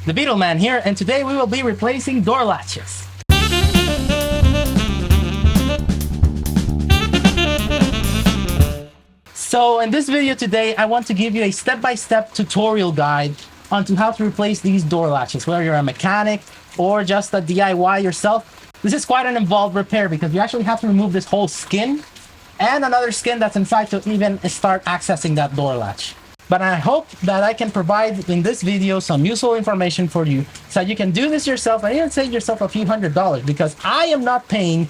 the Beetle Man here, and today we will be replacing door latches. So in this video today, I want to give you a step-by-step tutorial guide onto how to replace these door latches, whether you're a mechanic or just a DIY yourself. This is quite an involved repair because you actually have to remove this whole skin and another skin that's inside to even start accessing that door latch. But I hope that I can provide in this video some useful information for you so you can do this yourself and even save yourself a few $100s, because I am not paying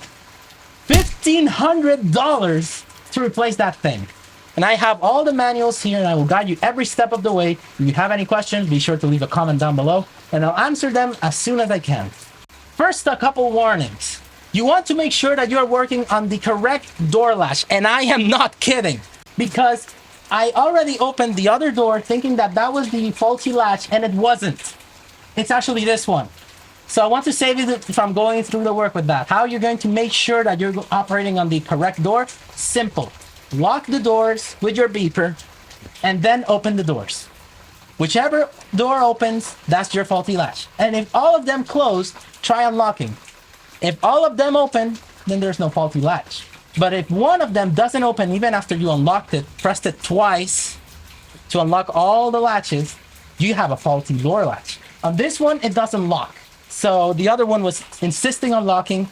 $1,500 to replace that thing. And I have all the manuals here and I will guide you every step of the way. If you have any questions, be sure to leave a comment down below and I'll answer them as soon as I can. First, a couple warnings. You want to make sure that you're working on the correct door latch, and I am not kidding, because I already opened the other door thinking that that was the faulty latch, and it wasn't. It's actually this one. So I want to save you from going through the work with that. How you're going to make sure that you're operating on the correct door? Simple. Lock the doors with your beeper and then open the doors. Whichever door opens, that's your faulty latch. And if all of them close, try unlocking. If all of them open, then there's no faulty latch. But if one of them doesn't open, even after you unlocked it, pressed it twice to unlock all the latches, you have a faulty door latch. On this one, it doesn't lock. So the other one was insisting on locking,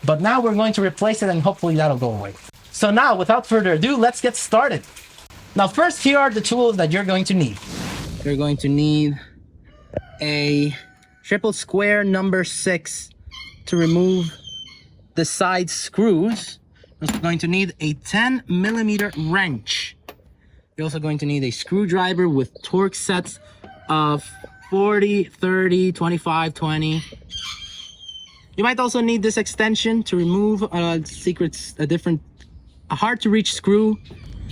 but now we're going to replace it and hopefully that'll go away. So now, without further ado, let's get started. Now first, here are the tools that you're going to need. You're going to need a triple square number 6 to remove the side screws. You're going to need a 10mm wrench. You're also going to need a screwdriver with Torx sets of 40, 30, 25, 20. You might also need this extension to remove a hard to reach screw.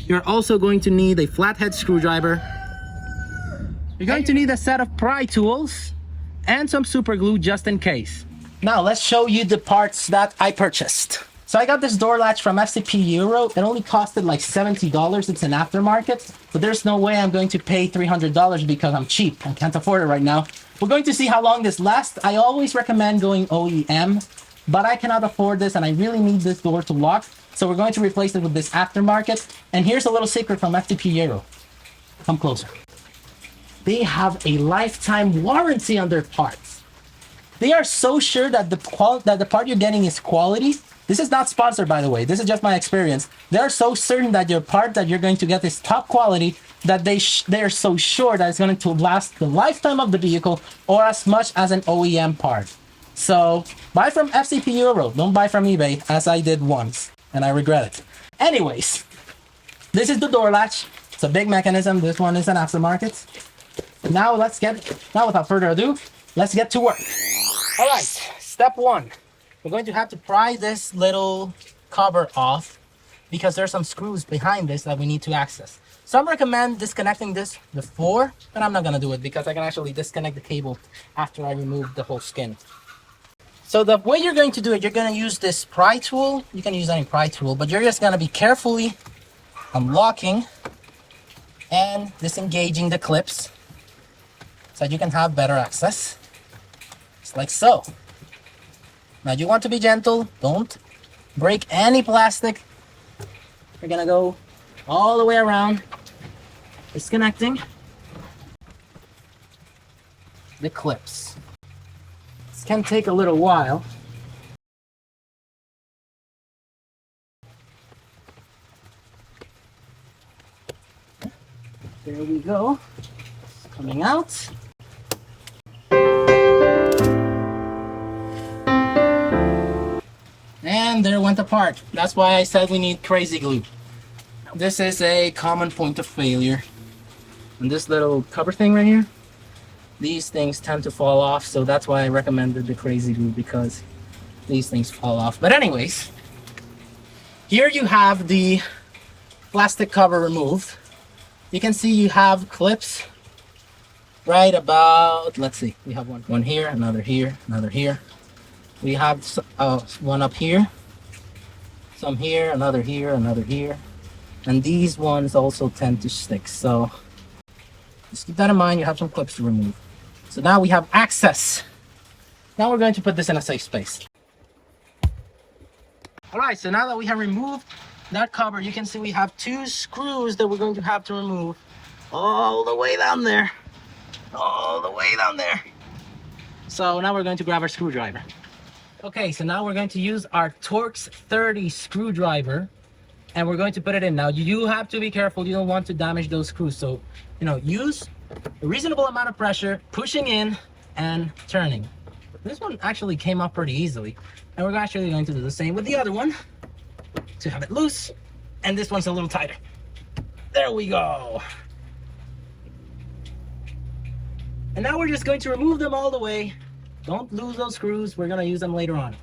You're also going to need a flathead screwdriver. You're going to need a set of pry tools and some super glue just in case. Now let's show you the parts that I purchased. So I got this door latch from FCP Euro. It only costed like $70. It's an aftermarket, but there's no way I'm going to pay $300 because I'm cheap. I can't afford it right now. We're going to see how long this lasts. I always recommend going OEM, but I cannot afford this and I really need this door to lock. So we're going to replace it with this aftermarket. And here's a little secret from FCP Euro. Come closer. They have a lifetime warranty on their parts. They are so sure that the part you're getting is quality. This is not sponsored, by the way. This is just my experience. They're so certain that your part that you're going to get is top quality that they're so sure that it's going to last the lifetime of the vehicle or as much as an OEM part. So buy from FCP Euro. Don't buy from eBay, as I did once, and I regret it. Anyways, this is the door latch. It's a big mechanism. This one is an aftermarket. Now without further ado, let's get to work. All right, step 1. We're going to have to pry this little cover off because there's some screws behind this that we need to access. Some recommend disconnecting this before, but I'm not gonna do it because I can actually disconnect the cable after I remove the whole skin. So the way you're going to do it, you're gonna use this pry tool. You can use any pry tool, but you're just gonna be carefully unlocking and disengaging the clips so you can have better access. Just like so. Now you want to be gentle, don't break any plastic. We're gonna go all the way around, disconnecting the clips. This can take a little while. There we go, it's coming out. And there went the part. That's why I said we need crazy glue. This is a common point of failure. And this little cover thing right here, these things tend to fall off, so that's why I recommended the crazy glue, because these things fall off. But anyways, here you have the plastic cover removed. You can see you have clips right about, let's see, we have one here, another here, another here. We have one up here, some here, another here, another here. And these ones also tend to stick. So just keep that in mind. You have some clips to remove. So now we have access. Now we're going to put this in a safe space. All right, so now that we have removed that cover, you can see we have 2 screws that we're going to have to remove all the way down there. All the way down there. So now we're going to grab our screwdriver. Okay, so now we're going to use our Torx 30 screwdriver and we're going to put it in. Now you do have to be careful, you don't want to damage those screws. So, use a reasonable amount of pressure, pushing in and turning. This one actually came up pretty easily. And we're actually going to do the same with the other one to have it loose. And this one's a little tighter. There we go. And now we're just going to remove them all the way. Don't lose those screws. We're going to use them later on.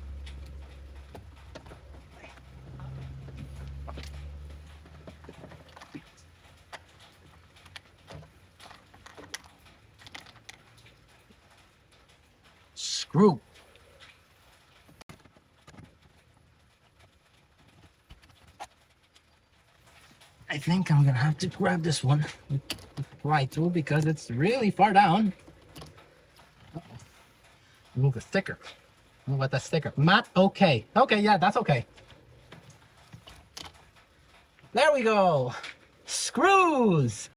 Screw. I think I'm gonna have to grab this one right through because it's really far down. Move the sticker. Move with the sticker. Matte, okay. Okay, yeah, that's okay. There we go. Screws.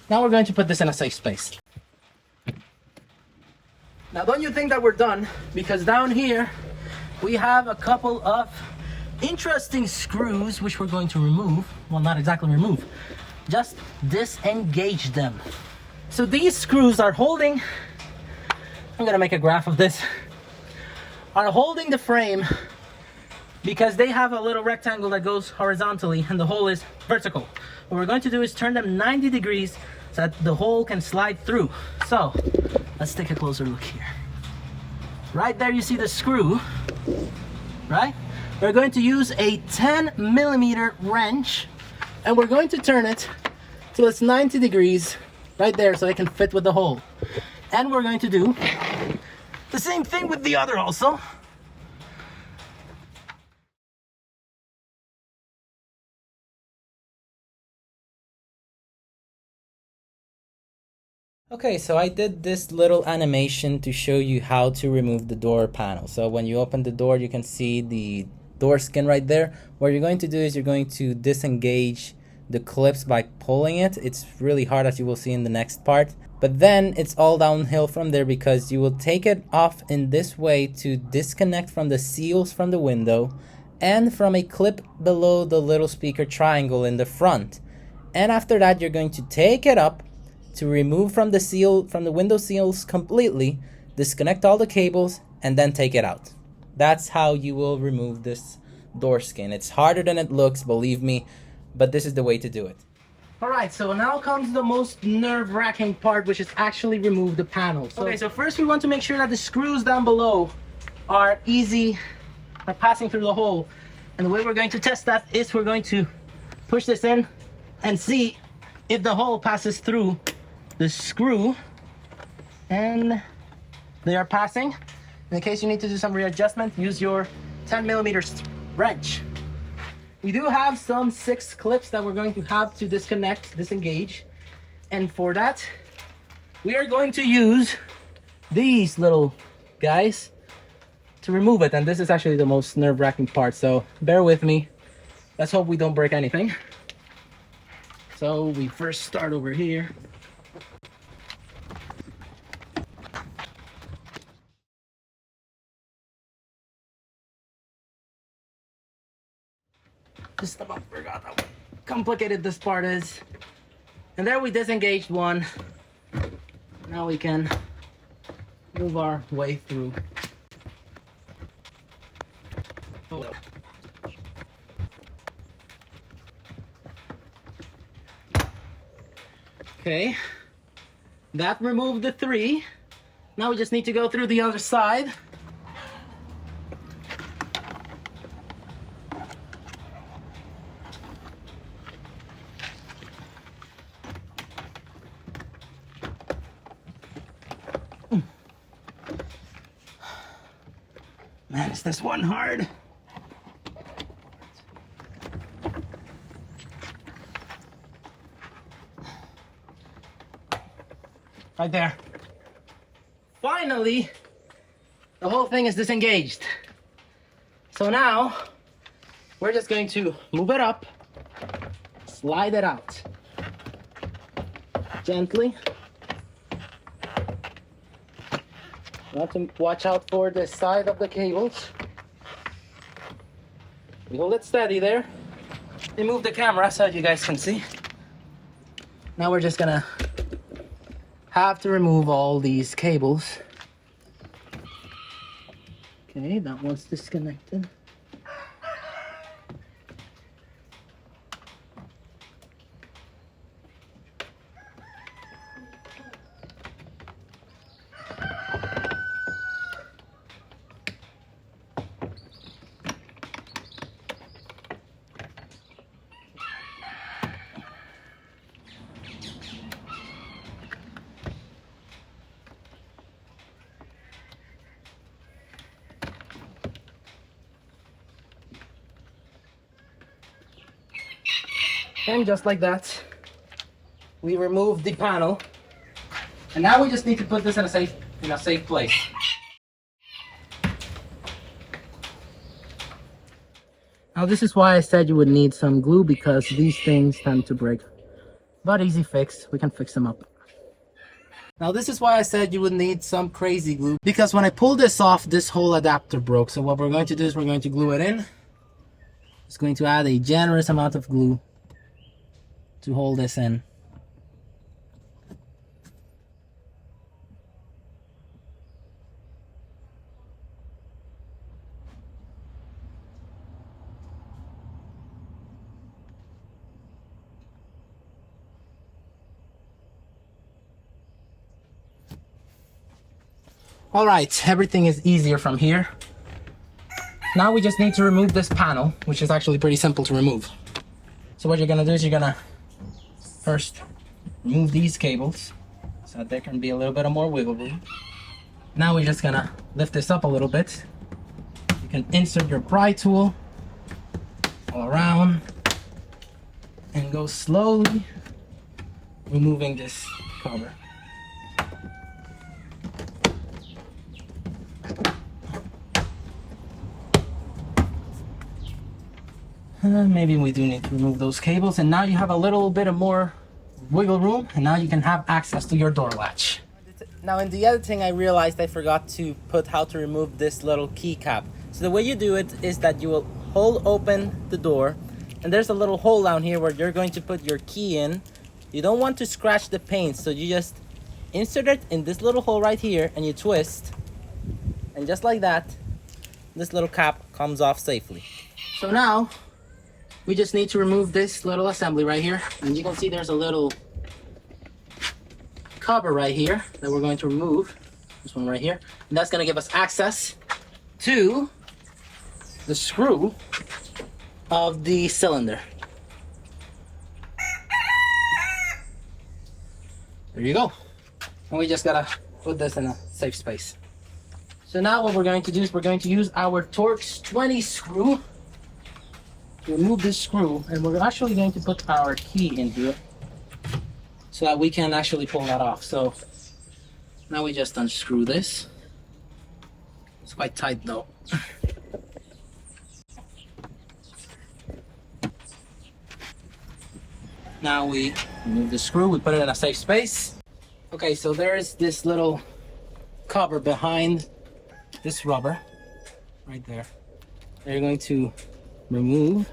Now we're going to put this in a safe space. Now don't you think that we're done? Because down here we have a couple of interesting screws which we're going to remove. Well, not exactly remove, just disengage them. So these screws are holding, I'm gonna make a graph of this, are holding the frame because they have a little rectangle that goes horizontally and the hole is vertical. What we're going to do is turn them 90 degrees so that the hole can slide through. So let's take a closer look here. Right there you see the screw, right? We're going to use a 10mm wrench and we're going to turn it till it's 90 degrees right there so it can fit with the hole. And we're going to do the same thing with the other also. Okay, so I did this little animation to show you how to remove the door panel. So when you open the door, you can see the door skin right there. What you're going to do is you're going to disengage the clips by pulling it. It's really hard, as you will see in the next part. But then it's all downhill from there because you will take it off in this way to disconnect from the seals from the window and from a clip below the little speaker triangle in the front. And after that, you're going to take it up to remove from the window seals completely, disconnect all the cables, and then take it out. That's how you will remove this door skin. It's harder than it looks, believe me, but this is the way to do it. Alright, so now comes the most nerve-wracking part, which is actually remove the panel. Okay, so first we want to make sure that the screws down below are passing through the hole. And the way we're going to test that is we're going to push this in and see if the hole passes through the screw. And they are passing. In case you need to do some readjustment, use your 10mm wrench. We do have some 6 clips that we're going to have to disengage. And for that, we are going to use these little guys to remove it. And this is actually the most nerve-wracking part, so bear with me. Let's hope we don't break anything. So we first start over here. Just about forgot how complicated this part is. And there we disengaged one. Now we can move our way through. Okay, that removed the 3. Now we just need to go through the other side. Man, is this one hard? Right there. finally, the whole thing is disengaged. So now, we're just going to move it up, slide it out. Gently. You have to watch out for the side of the cables. We hold it steady there. We move the camera so you guys can see. Now we're just gonna have to remove all these cables. Okay, that one's disconnected. And just like that, we remove the panel. And now we just need to put this in a safe place. Now this is why I said you would need some glue, because these things tend to break. But easy fix, we can fix them up. Now this is why I said you would need some crazy glue, because when I pull this off, this whole adapter broke. So what we're going to do is we're going to glue it in. It's going to add a generous amount of glue to hold this in. All right, everything is easier from here. Now we just need to remove this panel, which is actually pretty simple to remove. So what you're gonna do is you're gonna first remove these cables so that there can be a little bit of more wiggle room. Now we're just gonna lift this up a little bit. You can insert your pry tool all around and go slowly removing this cover. Maybe we do need to remove those cables, and now you have a little bit of more wiggle room, and now you can have access to your door latch. Now in the editing I realized I forgot to put how to remove this little keycap. So the way you do it is that you will hold open the door, and there's a little hole down here where you're going to put your key in. You don't want to scratch the paint, so you just insert it in this little hole right here and you twist, and just like that this little cap comes off safely. So now we just need to remove this little assembly right here, and you can see there's a little cover right here that we're going to remove. This one right here, and that's going to give us access to the screw of the cylinder. There you go. And we just gotta put this in a safe space. So now what we're going to do is we're going to use our Torx 20 screw to remove this screw, and we're actually going to put our key into it so that we can actually pull that off. So now we just unscrew this. It's quite tight though. Now we remove the screw, we put it in a safe space. Okay, so there is this little cover behind this rubber right there that you're going to remove.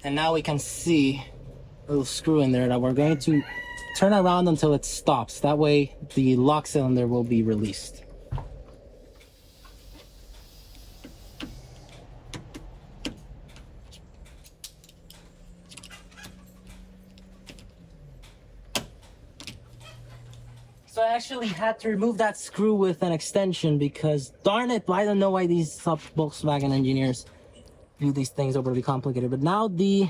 And now we can see a little screw in there that we're going to turn around until it stops. That way the lock cylinder will be released. So I actually had to remove that screw with an extension because, darn it, I don't know why these Volkswagen engineers do these things overly complicated. But now the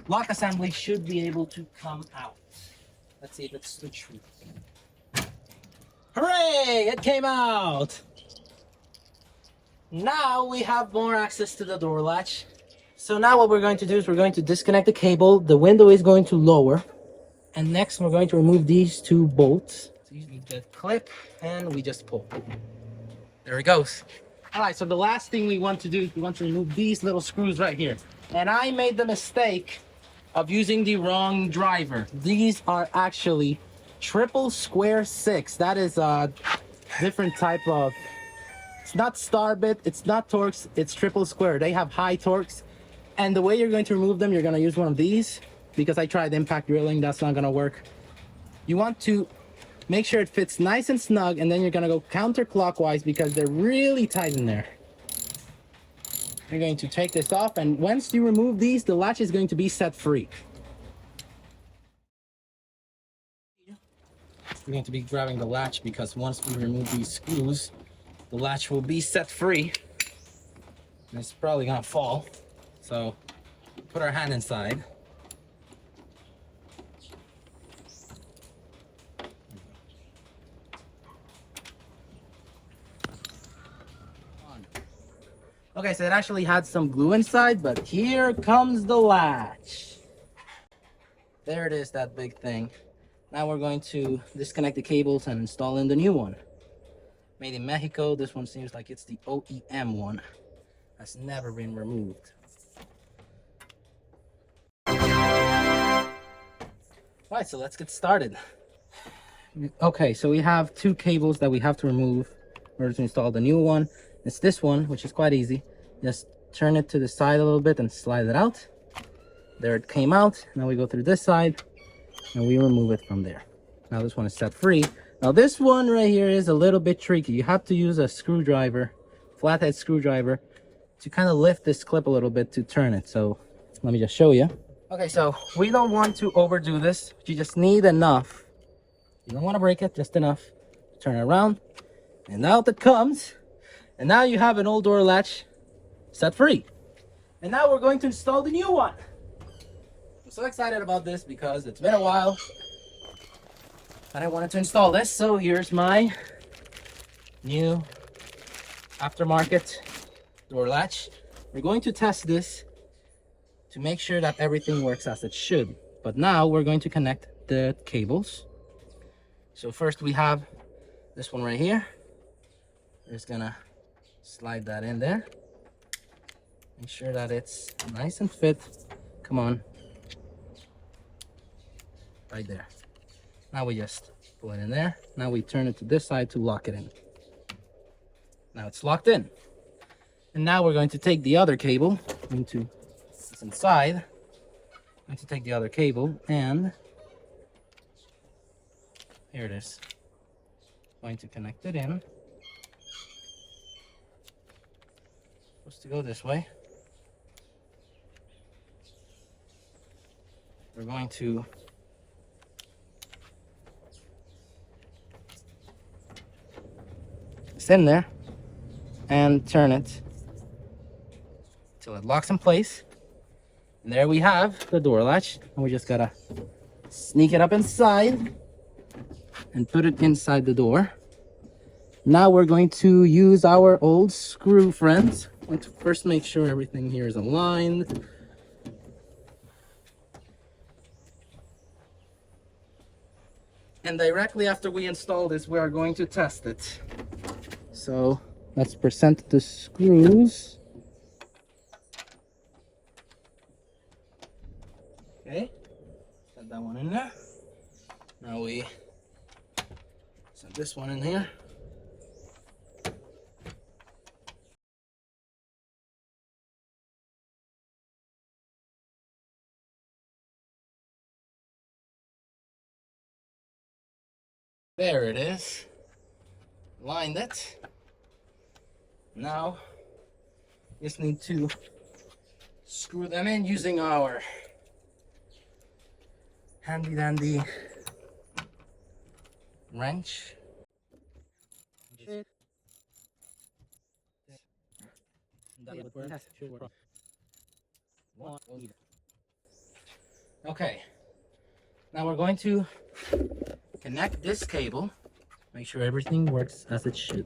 lock assembly should be able to come out. Let's see if it's the truth. Hooray! It came out! Now we have more access to the door latch. So now what we're going to do is we're going to disconnect the cable. The window is going to lower. And next, we're going to remove these two bolts. So you need the clip, and we just pull. There it goes. All right, so the last thing we want to do is we want to remove these little screws right here. And I made the mistake of using the wrong driver. These are actually triple square 6. That is a different type of, it's not star bit, it's not Torx, it's triple square. They have high torques. And the way you're going to remove them, you're going to use one of these, because I tried impact drilling, that's not going to work. You want to make sure it fits nice and snug, and then you're going to go counterclockwise because they're really tight in there. You're going to take this off, and once you remove these, the latch is going to be set free. We're going to be grabbing the latch because once we remove these screws, the latch will be set free. And it's probably going to fall. So put our hand inside. Okay, so it actually had some glue inside, but here comes the latch. There it is, that big thing. Now we're going to disconnect the cables and install in the new one. Made in Mexico. This one seems like it's the OEM one. Has never been removed. Alright, so let's get started. Okay, so we have two cables that we have to remove in order to install the new one. It's this one, which is quite easy. Just turn it to the side a little bit and slide it out. There it came out. Now we go through this side and we remove it from there. Now this one is set free. Now this one right here is a little bit tricky. You have to use a screwdriver, flathead screwdriver, to kind of lift this clip a little bit to turn it. So let me just show you. Okay, so we don't want to overdo this. You just need enough. You don't want to break it, just enough. Turn it around, and out it comes. And now you have an old door latch set free. And now we're going to install the new one. I'm so excited about this because it's been a while and I wanted to install this. So here's my new aftermarket door latch. We're going to test this to make sure that everything works as it should. But now we're going to connect the cables. So first we have this one right here. We're just gonna slide that in there. Make sure that it's nice and fit. Come on. Right there. Now we just pull it in there. Now we turn it to this side to lock it in. Now it's locked in. And now we're going to take the other cable into this inside. I'm going to take the other cable and here it is. Going to connect it in. Supposed to go this way. We're going to it's in there and turn it till it locks in place. And there we have the door latch. And we just gotta sneak it up inside and put it inside the door. Now we're going to use our old screw friends. I want to first make sure everything here is aligned. And directly after we install this, we are going to test it. So let's present the screws. Okay, set that one in there. Now we set this one in here. There it is. Lined it. Now, just need to screw them in using our handy dandy wrench. Okay, now we're going to connect this cable, make sure everything works as it should.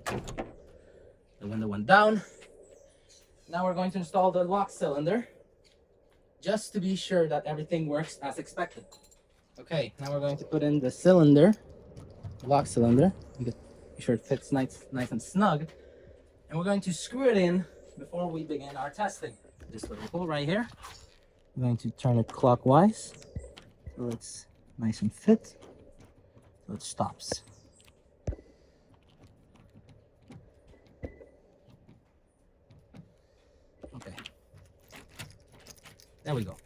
The window went down. Now we're going to install the lock cylinder just to be sure that everything works as expected. Okay, now we're going to put in the cylinder, lock cylinder. Make sure it fits nice and snug. And we're going to screw it in before we begin our testing. This little hole right here. I'm going to turn it clockwise so it's nice and fit, so it stops. Okay, there we go.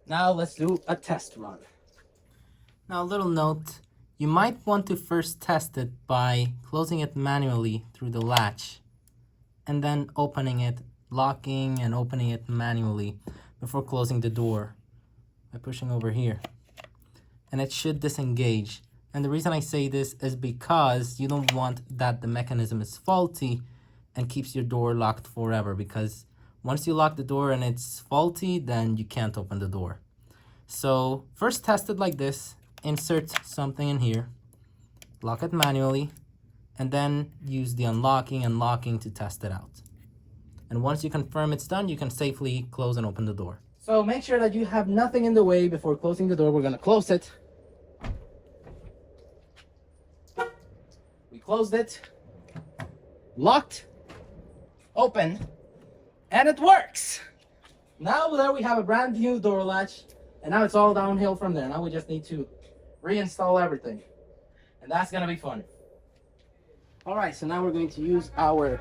Now let's do a test run. Now a little note, you might want to first test it by closing it manually through the latch and then opening it, locking and opening it manually before closing the door by pushing over here. And it should disengage. And the reason I say this is because you don't want that the mechanism is faulty and keeps your door locked forever, because once you lock the door and it's faulty, then you can't open the door. So first test it like this, insert something in here, lock it manually, and then use the unlocking and locking to test it out. And once you confirm it's done, you can safely close and open the door. So make sure that you have nothing in the way before closing the door. We're gonna close it. We closed it, locked, open, and it works. Now there we have a brand new door latch, and now it's all downhill from there. Now we just need to reinstall everything, and that's gonna be fun. All right, so now we're going to use our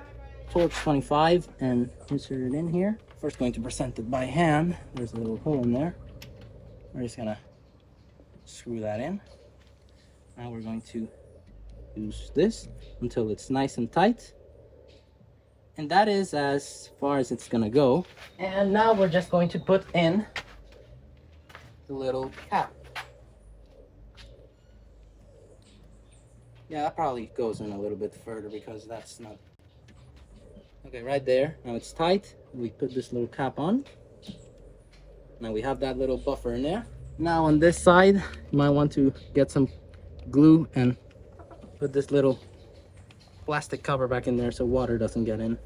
Torx 25 and insert it in here. First going to present it by hand. There's a little hole in there. We're just gonna screw that in. Now we're going to use this until it's nice and tight. And that is as far as it's gonna go. And now we're just going to put in the little cap. Yeah, that probably goes in a little bit further because that's not... Okay, right there. Now it's tight. We put this little cap on. Now we have that little buffer in there. Now on this side, you might want to get some glue and put this little plastic cover back in there so water doesn't get in.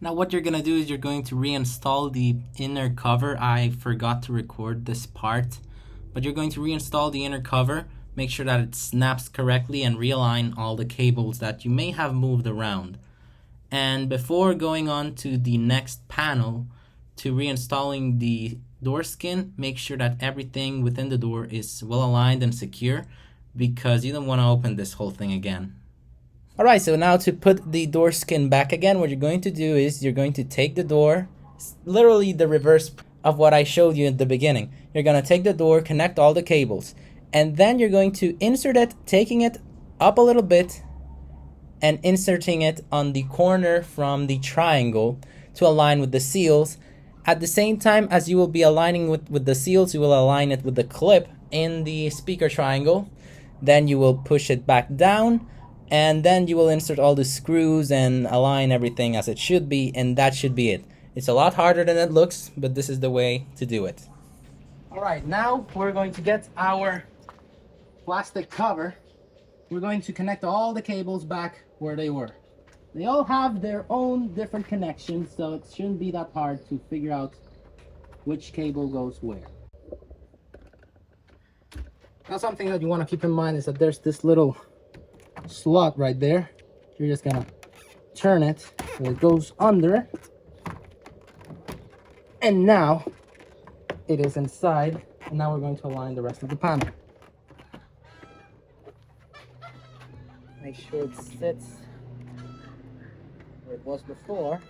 Now what you're gonna do is you're going to reinstall the inner cover. I forgot to record this part, but you're going to reinstall the inner cover. Make sure that it snaps correctly and realign all the cables that you may have moved around. And before going on to the next panel to reinstalling the door skin, make sure that everything within the door is well aligned and secure, because you don't want to open this whole thing again. Alright, so now to put the door skin back again, what you're going to do is you're going to take the door, literally the reverse of what I showed you at the beginning. You're going to take the door, connect all the cables, and then you're going to insert it, taking it up a little bit and inserting it on the corner from the triangle to align with the seals. At the same time as you will be aligning with the seals, you will align it with the clip in the speaker triangle. Then you will push it back down, and then you will insert all the screws and align everything as it should be, and that should be it. It's a lot harder than it looks, but this is the way to do it. Alright, now we're going to get our plastic cover. We're going to connect all the cables back where they were. They all have their own different connections, so it shouldn't be that hard to figure out which cable goes where. Now something that you want to keep in mind is that there's this little slot right there. You're just gonna turn it so it goes under, and now it is inside. And now we're going to align the rest of the panel. Make sure it sits where it was before.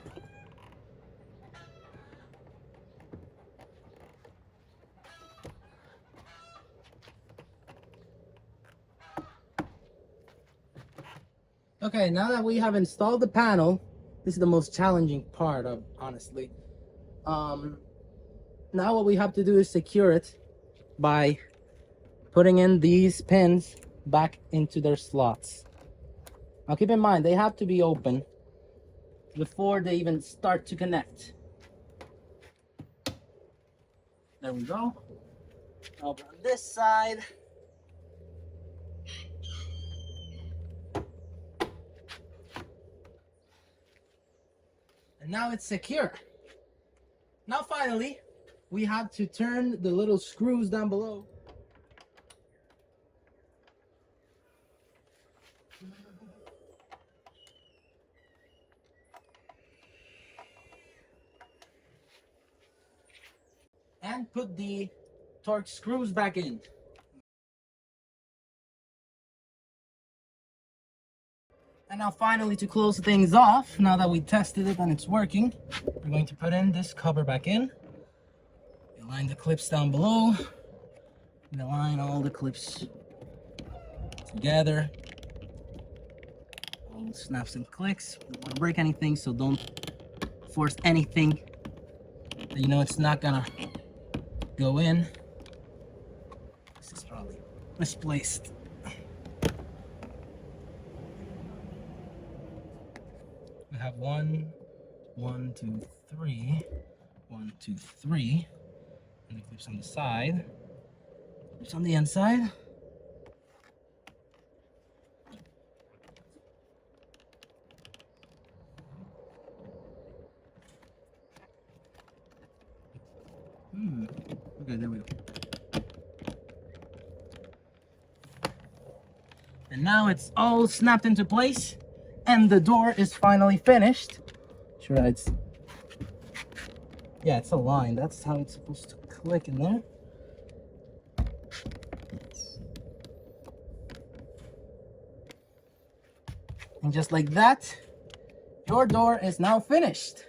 Okay, now that we have installed the panel, this is the most challenging part of, honestly. Now what we have to do is secure it by putting in these pins back into their slots. Now keep in mind, they have to be open before they even start to connect. There we go. Over on this side. And now it's secure. Now finally, we have to turn the little screws down below And put the Torx screws back in. And now finally, to close things off, now that we tested it and it's working, we're going to put in this cover back in. Align the clips down below. And align all the clips together. All snaps and clicks. Don't want to break anything, so don't force anything that you know it's not gonna go in. This is probably misplaced. We have 1, 2, 3, 1, 2, 3, and the clips on the side, clips on the inside. Okay, there we go. And now it's all snapped into place, and the door is finally finished. Sure, it's aligned. That's how it's supposed to click in there. And just like that, your door is now finished.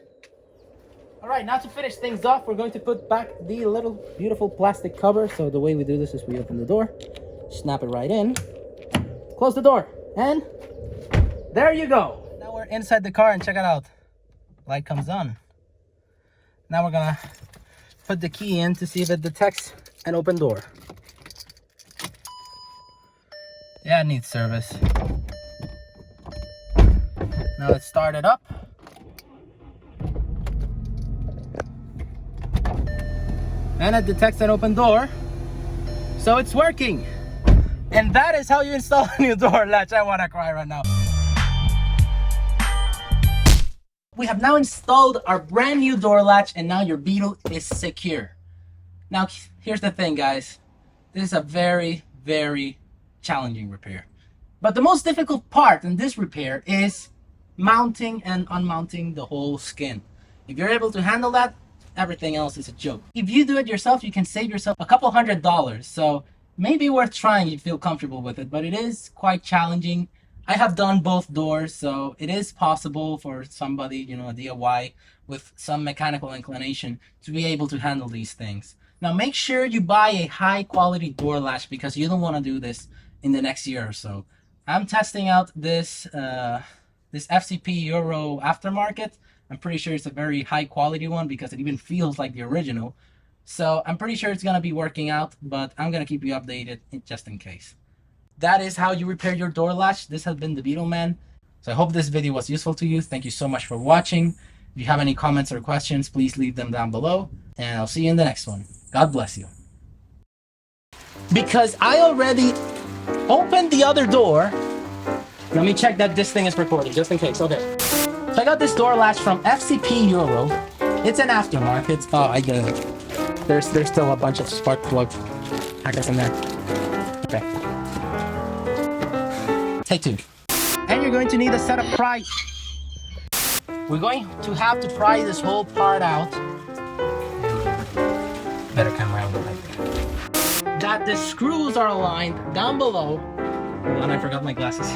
All right, now to finish things off, we're going to put back the little beautiful plastic cover. So the way we do this is we open the door, snap it right in, close the door, and there you go. Now we're inside the car and check it out. Light comes on. Now we're gonna put the key in to see if it detects an open door. Yeah, it needs service. Now let's start it up. And it detects an open door. So it's working. And that is how you install a new door latch. I wanna cry right now. We have now installed our brand new door latch, and now your Beetle is secure. Now, here's the thing, guys. This is a very, very challenging repair. But the most difficult part in this repair is mounting and unmounting the whole skin. If you're able to handle that, everything else is a joke. If you do it yourself, you can save yourself a couple $100. So maybe worth trying if you feel comfortable with it, but it is quite challenging. I have done both doors, so it is possible for somebody, you know, a DIY with some mechanical inclination to be able to handle these things. Now make sure you buy a high quality door latch, because you don't want to do this in the next year or so. I'm testing out this FCP Euro aftermarket. I'm pretty sure it's a very high quality one because it even feels like the original. So I'm pretty sure it's gonna be working out, but I'm gonna keep you updated just in case. That is how you repair your door latch. This has been the Beetle Man. So I hope this video was useful to you. Thank you so much for watching. If you have any comments or questions, please leave them down below. And I'll see you in the next one. God bless you. Because I already opened the other door. Let me check that this thing is recording, just in case. Okay. So I got this door latch from FCP Euro. It's an aftermarket. Oh, I get it. There's still a bunch of spark plug packets in there. Okay. Take two. And you're going to need a set of pry. We're going to have to pry this whole part out. Better come around the light. That the screws are aligned down below. Hold on, I forgot my glasses.